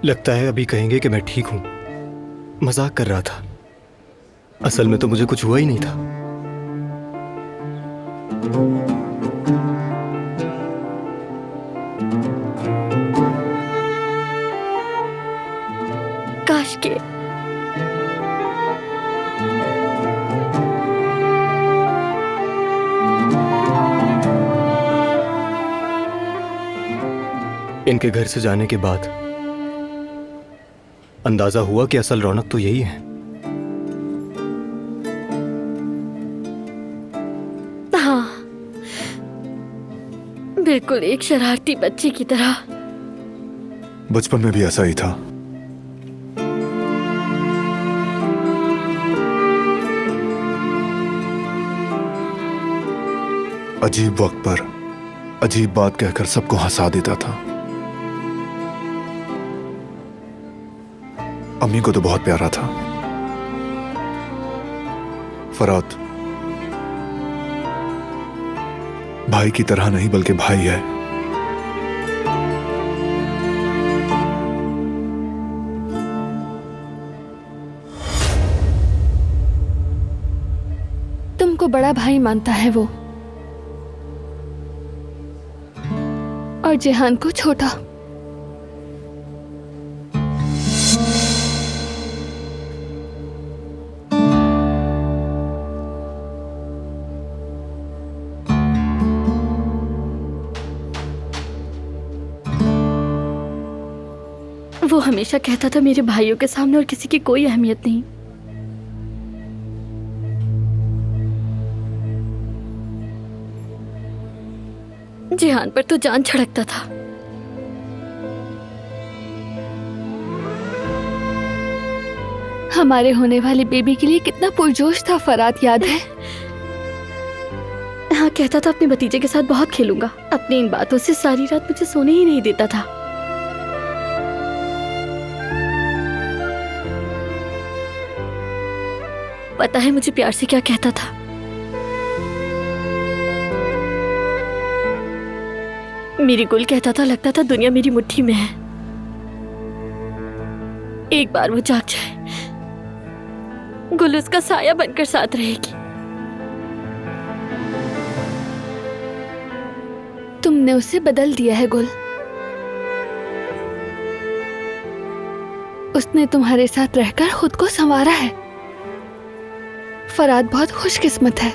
लगता है अभी कहेंगे कि मैं ठीक हूं, मजाक कर रहा था। असल में तो मुझे कुछ हुआ ही नहीं था। काश के इनके घर से जाने के बाद अंदाजा हुआ कि असल रौनक तो यही है। हाँ, बिल्कुल एक शरारती बच्चे की तरह। बचपन में भी ऐसा ही था। अजीब वक्त पर अजीब बात कहकर सबको हंसा देता था। अम्मी को तो बहुत प्यारा था। फरात भाई की तरह नहीं बल्कि भाई है। तुमको बड़ा भाई मानता है वो, और जेहान को छोटा। वो हमेशा कहता था मेरे भाइयों के सामने और किसी की कोई अहमियत नहीं। जेहान पर तो जान छिड़कता था। हमारे होने वाले बेबी के लिए कितना पुरजोश था फरात, याद है? हाँ, कहता था अपने भतीजे के साथ बहुत खेलूंगा। अपनी इन बातों से सारी रात मुझे सोने ही नहीं देता था। पता है मुझे प्यार से क्या कहता था? मेरी गुल कहता था लगता था दुनिया मेरी मुट्ठी में है। एक बार वो जाग जाए, गुल उसका साया बनकर साथ रहेगी। तुमने उसे बदल दिया है गुल। उसने तुम्हारे साथ रहकर खुद को संवारा है। फरात बहुत खुशकिस्मत है।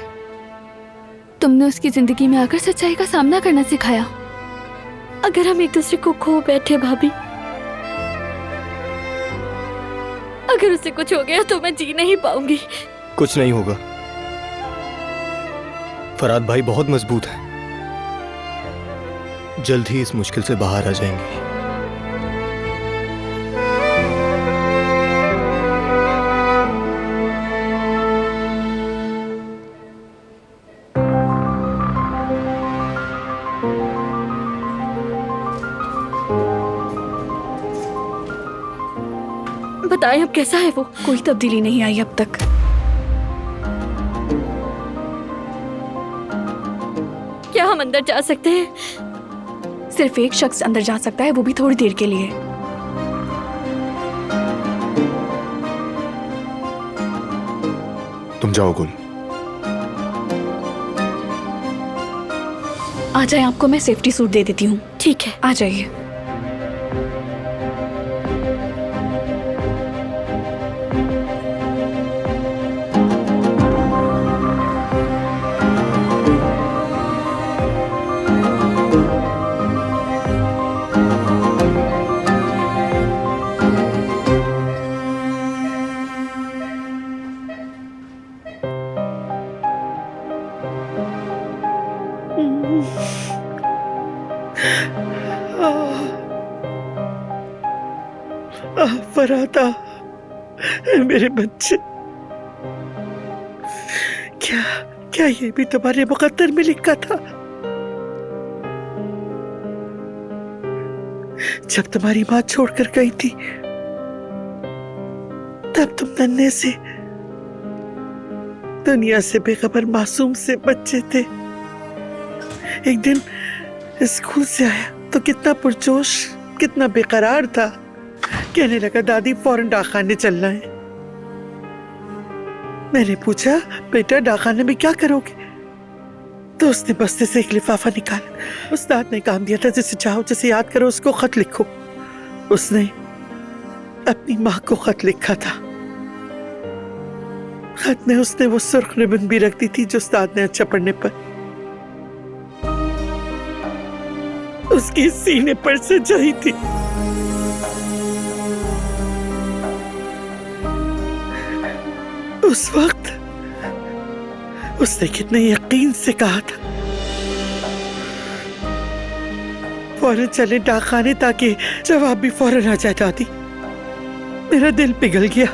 तुमने उसकी जिंदगी में आकर सच्चाई का सामना करना सिखाया। अगर हम एक दूसरे को खो बैठे भाभी, अगर उसे कुछ हो गया तो मैं जी नहीं पाऊंगी। कुछ नहीं होगा। फरात भाई बहुत मजबूत है, जल्द ही इस मुश्किल से बाहर आ जाएंगे। बताएं अब कैसा है वो? कोई तब्दीली नहीं आई अब तक। क्या हम अंदर जा सकते हैं? सिर्फ एक शख्स अंदर जा सकता है, वो भी थोड़ी देर के लिए। तुम जाओ गुल। आ जाए, आपको मैं सेफ्टी सूट दे देती हूँ। ठीक है, आ जाइए। फराता, मेरे बच्चे, क्या क्या ये भी तुम्हारे मुकद्दर में लिखा था? जब तुम्हारी माँ छोड़कर गई थी तब तुम नन्हे से दुनिया से बेखबर मासूम से बच्चे थे। एक दिन स्कूल से आया तो कितना पुरजोश, कितना बेकरार था। कहने लगा दादी फौरन डाकखाने चलना है। मैंने पूछा बेटा डाकखाने में क्या करोगे? तो उसने बस्ते से एक लिफाफा निकाला। उस्ताद ने काम दिया था जिसे चाहो जिसे याद करो उसको खत लिखो। उसने अपनी माँ को खत लिखा था। खत में उसने वो सुर्ख रिबन भी रख दी थी जो उस्ताद ने अच्छा पढ़ने पर उसके सीने पर सजाई थी। उस वक्त उसने कितने यकीन से कहा था फौरन चले डाकखाने ताकि जवाब भी फौरन आ जाए। दादी, मेरा दिल पिघल गया,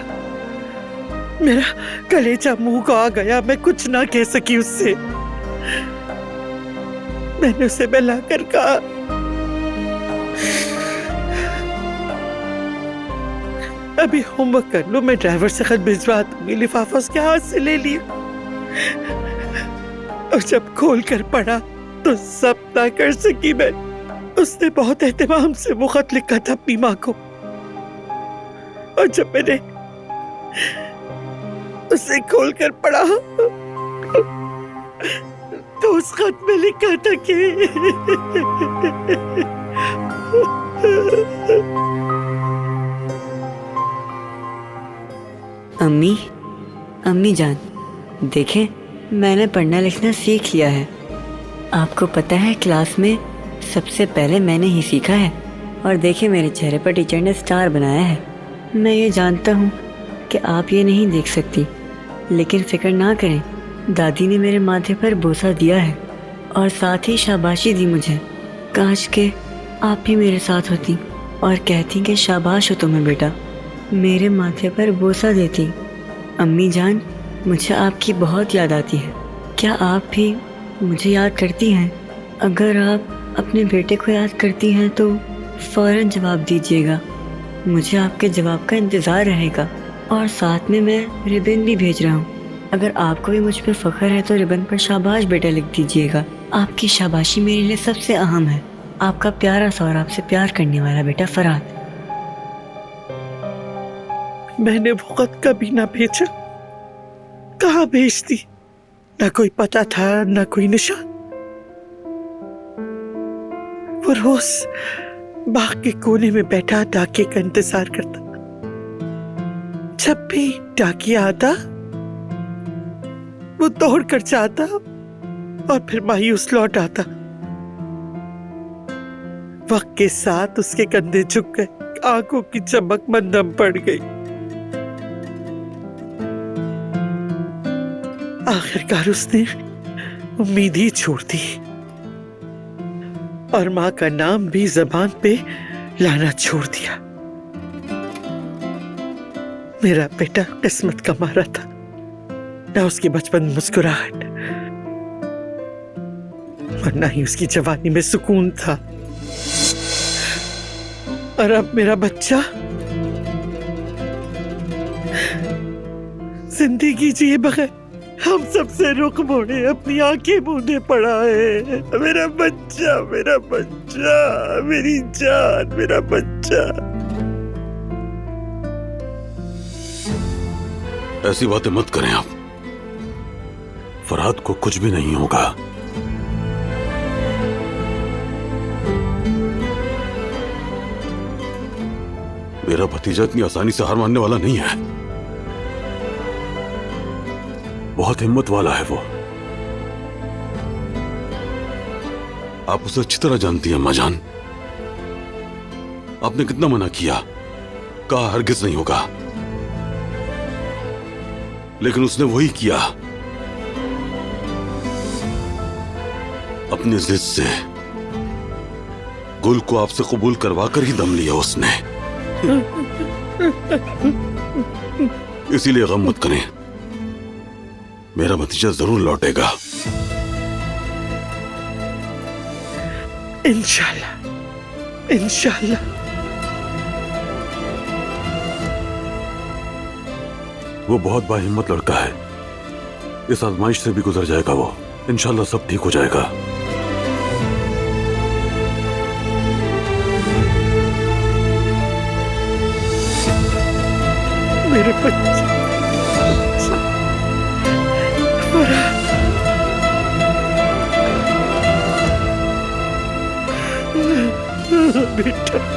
मेरा कलेजा मुंह को आ गया। मैं कुछ ना कह सकी उससे। मैंने उसे मिलाकर कहा, अभी होमवर्क कर लो, मैं ड्राइवर से खत भिजवा दूंगी। लिफाफा उसके हाथ से ले लिया और जब खोल कर पढ़ा तो सब ना कर सकी मैं। उसने बहुत एहतमाम से वो खत लिखा था अपनी माँ को, और जब मैंने उसे खोल कर पढ़ा तो उस खत में लिखा था कि अम्मी जान, देखें मैंने पढ़ना लिखना सीख लिया है। आपको पता है क्लास में सबसे पहले मैंने ही सीखा है। और देखिए मेरे चेहरे पर टीचर ने स्टार बनाया है। मैं ये जानता हूँ कि आप ये नहीं देख सकती, लेकिन फिक्र ना करें, दादी ने मेरे माथे पर बोसा दिया है और साथ ही शाबाशी दी मुझे। काश के आप भी मेरे साथ होती और कहती कि शाबाश हो तुम्हें बेटा, मेरे माथे पर बोसा देती। अम्मी जान, मुझे आपकी बहुत याद आती है। क्या आप भी मुझे याद करती हैं? अगर आप अपने बेटे को याद करती हैं तो फ़ौरन जवाब दीजिएगा। मुझे आपके जवाब का इंतज़ार रहेगा। और साथ में मैं रिबन भी भेज रहा हूँ। अगर आपको भी मुझ पर फ़ख्र है तो रिबन पर शाबाश बेटा लिख दीजिएगा। आपकी शाबाशी मेरे लिए सबसे अहम है। आपका प्यारा सा और आपसे प्यार करने वाला बेटा फरहाद। मैंने वो खत कभी ना भेजा। कहाँ भेजती? ना कोई पता था, ना कोई निशान। वो रोज बाग के कोने में बैठा डाके का इंतजार करता। जब भी डाकिया आता वो दौड़ कर जाता और फिर मायूस लौट आता। वक्त के साथ उसके कंधे झुक गए, आंखों की चमक मंदम पड़ गई। आखिरकार उसने उम्मीद ही छोड़ दी और माँ का नाम भी जबान पे लाना छोड़ दिया। मेरा बेटा किस्मत का मारा था, ना उसकी बचपन में मुस्कुराहट और ना ही उसकी जवानी में सुकून था। और अब मेरा बच्चा जिंदगी जिए बगैर हम सबसे रुख मोड़े अपनी आंखें मूंदे पड़ा है। मेरा बच्चा, मेरा बच्चा, मेरी जान, मेरा बच्चा। ऐसी बातें मत करें आप। फरहाद को कुछ भी नहीं होगा। मेरा भतीजा इतनी आसानी से हार मानने वाला नहीं है। बहुत हिम्मत वाला है वो। आप उसे अच्छी तरह जानती हैं अम्मा जान। आपने कितना मना किया, कहा हरगिज नहीं होगा, लेकिन उसने वही किया। अपनी जिद से गुल को आपसे कबूल करवा कर ही दम लिया उसने। इसीलिए गम मत करें, मेरा भतीजा जरूर लौटेगा। इंशाल्लाह, इंशाल्लाह। वो बहुत बाहिम्मत लड़का है। इस आजमाइश से भी गुजर जाएगा वो। इंशाल्लाह सब ठीक हो जाएगा। मेरे बच्चे फरहाद, बेटा